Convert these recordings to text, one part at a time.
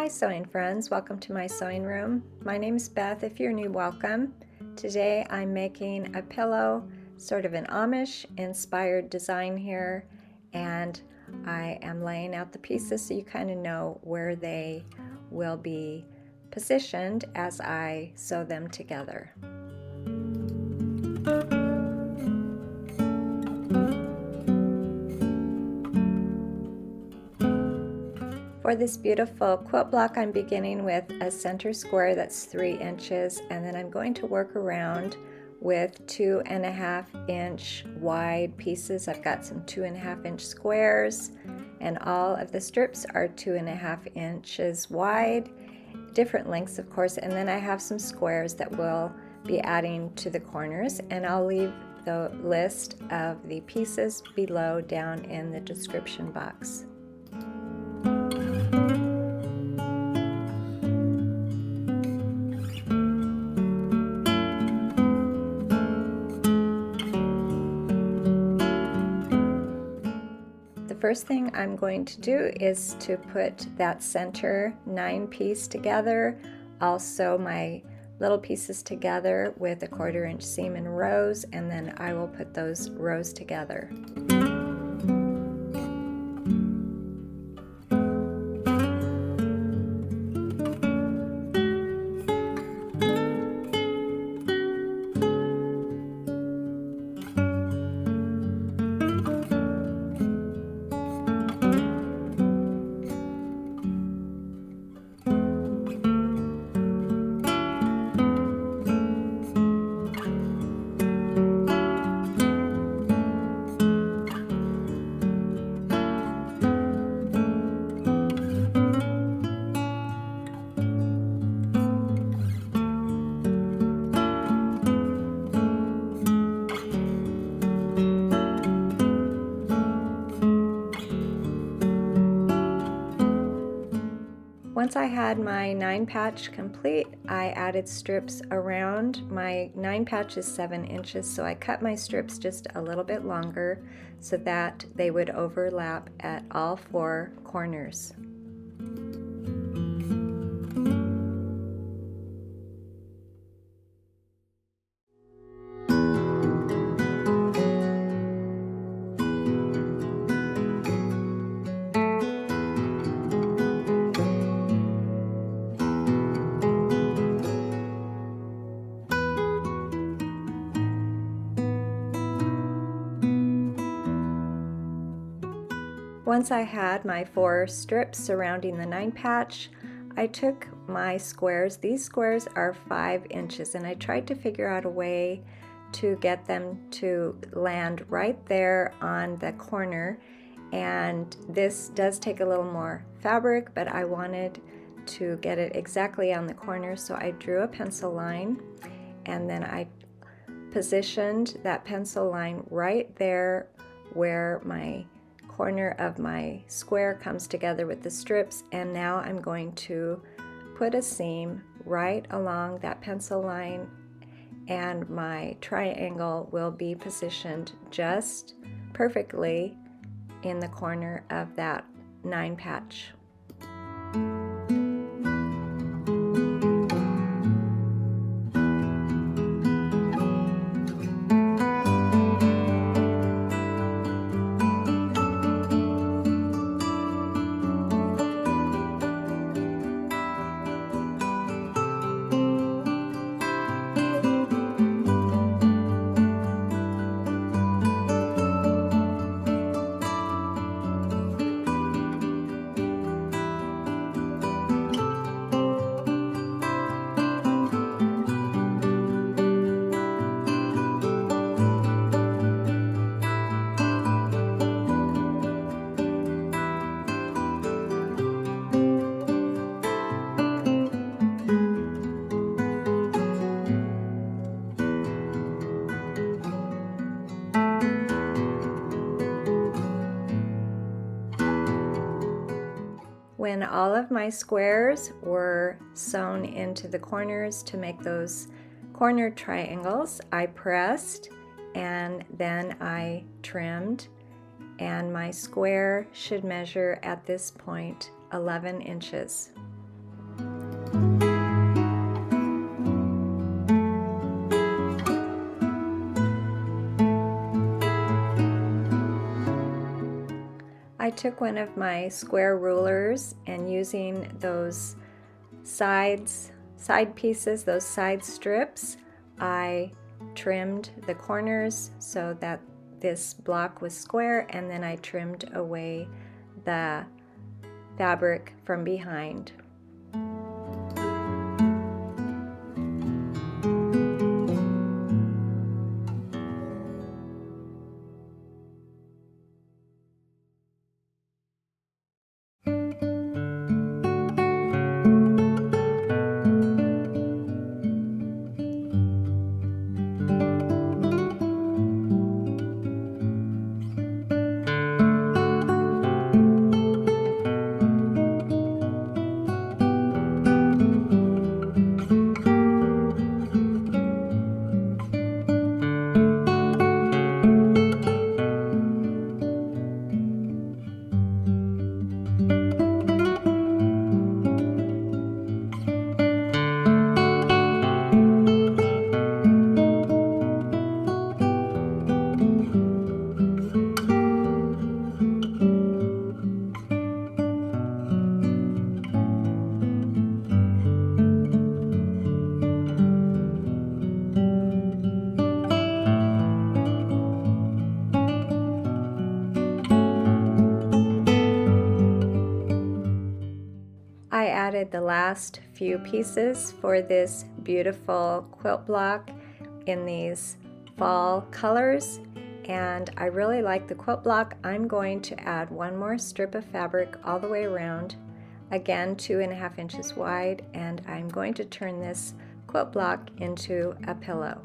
Hi sewing friends, welcome to my sewing room. My name is Beth. If you're new, welcome. Today I'm making a pillow, sort of an Amish inspired design here, and I am laying out the pieces so you kind of know where they will be positioned as I sew them together. For this beautiful quilt block, I'm beginning with a center square that's 3 inches, and then I'm going to work around with 2.5 inch wide pieces. I've got some 2.5 inch squares, and all of the strips are 2.5 inches wide, different lengths of course, and then I have some squares that will be adding to the corners, and I'll leave the list of the pieces below down in the description box. The first thing I'm going to do is to put that center 9 piece together. I'll sew my little pieces together with a 1/4 inch seam in rows, and then I will put those rows together. Once I had my 9 patch complete, I added strips around. My 9 patch is 7 inches, so I cut my strips just a little bit longer so that they would overlap at all 4 corners. Once I had my 4 strips surrounding the 9 patch, I took my squares. These squares are 5 inches, and I tried to figure out a way to get them to land right there on the corner. And this does take a little more fabric, but I wanted to get it exactly on the corner, so I drew a pencil line, and then I positioned that pencil line right there where my corner of my square comes together with the strips, and now I'm going to put a seam right along that pencil line, and my triangle will be positioned just perfectly in the corner of that 9 patch. When all of my squares were sewn into the corners to make those corner triangles, I pressed and then I trimmed, and my square should measure at this point 11 inches. I took one of my square rulers and using those side pieces, those side strips, I trimmed the corners so that this block was square, and then I trimmed away the fabric from behind. I added the last few pieces for this beautiful quilt block in these fall colors, and I really like the quilt block. I'm going to add one more strip of fabric all the way around, again 2.5 inches wide, and I'm going to turn this quilt block into a pillow.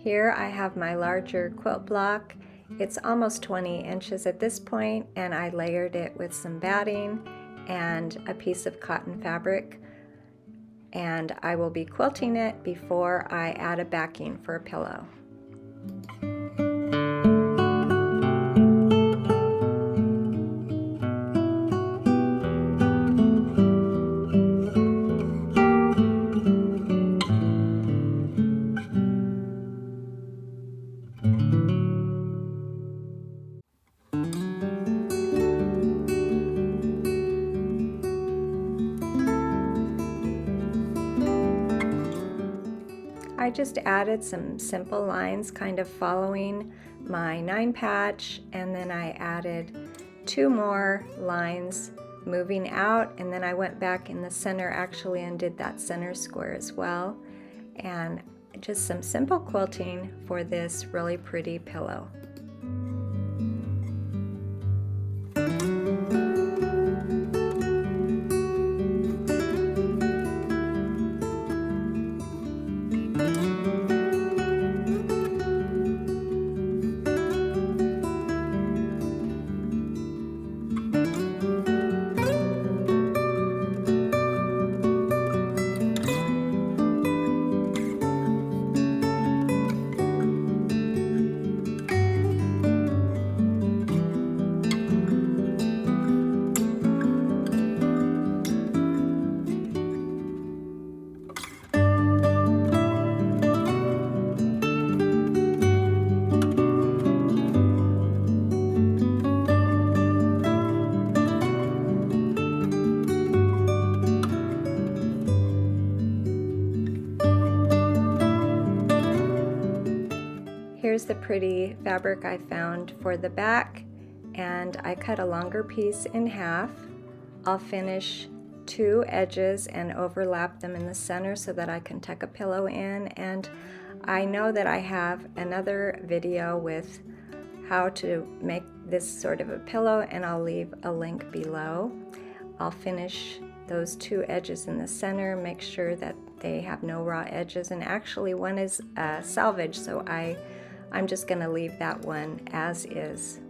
Here I have my larger quilt block. It's almost 20 inches at this point, and I layered it with some batting and a piece of cotton fabric, and I will be quilting it before I add a backing for a pillow. I just added some simple lines kind of following my 9 patch, and then I added 2 more lines moving out, and then I went back in the center actually and did that center square as well, and just some simple quilting for this really pretty pillow. Here's the pretty fabric I found for the back, and I cut a longer piece in half. I'll finish 2 edges and overlap them in the center so that I can tuck a pillow in, and I know that I have another video with how to make this sort of a pillow, and I'll leave a link below. I'll finish those two edges in the center, make sure that they have no raw edges, and actually one is salvage, so I'm just going to leave that one as is.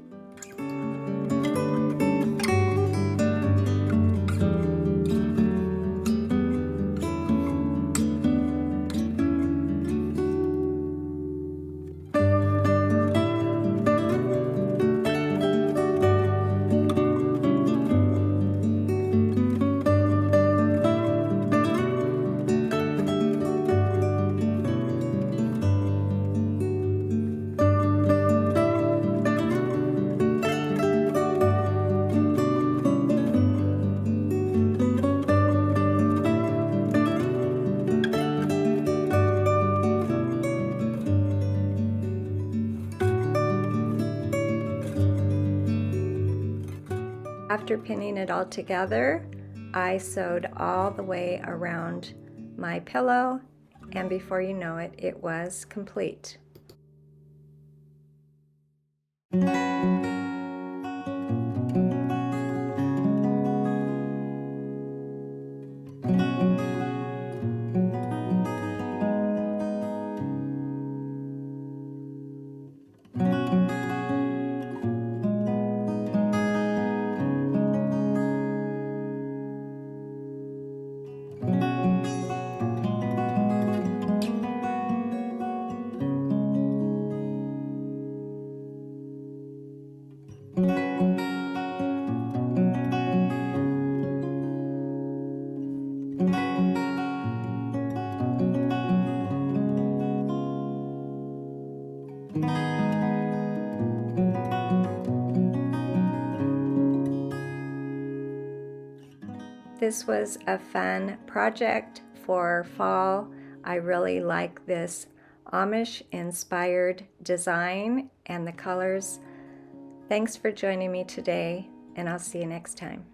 After pinning it all together, I sewed all the way around my pillow, and before you know it, it was complete. This was a fun project for fall. I really like this Amish inspired design and the colors. Thanks for joining me today, and I'll see you next time.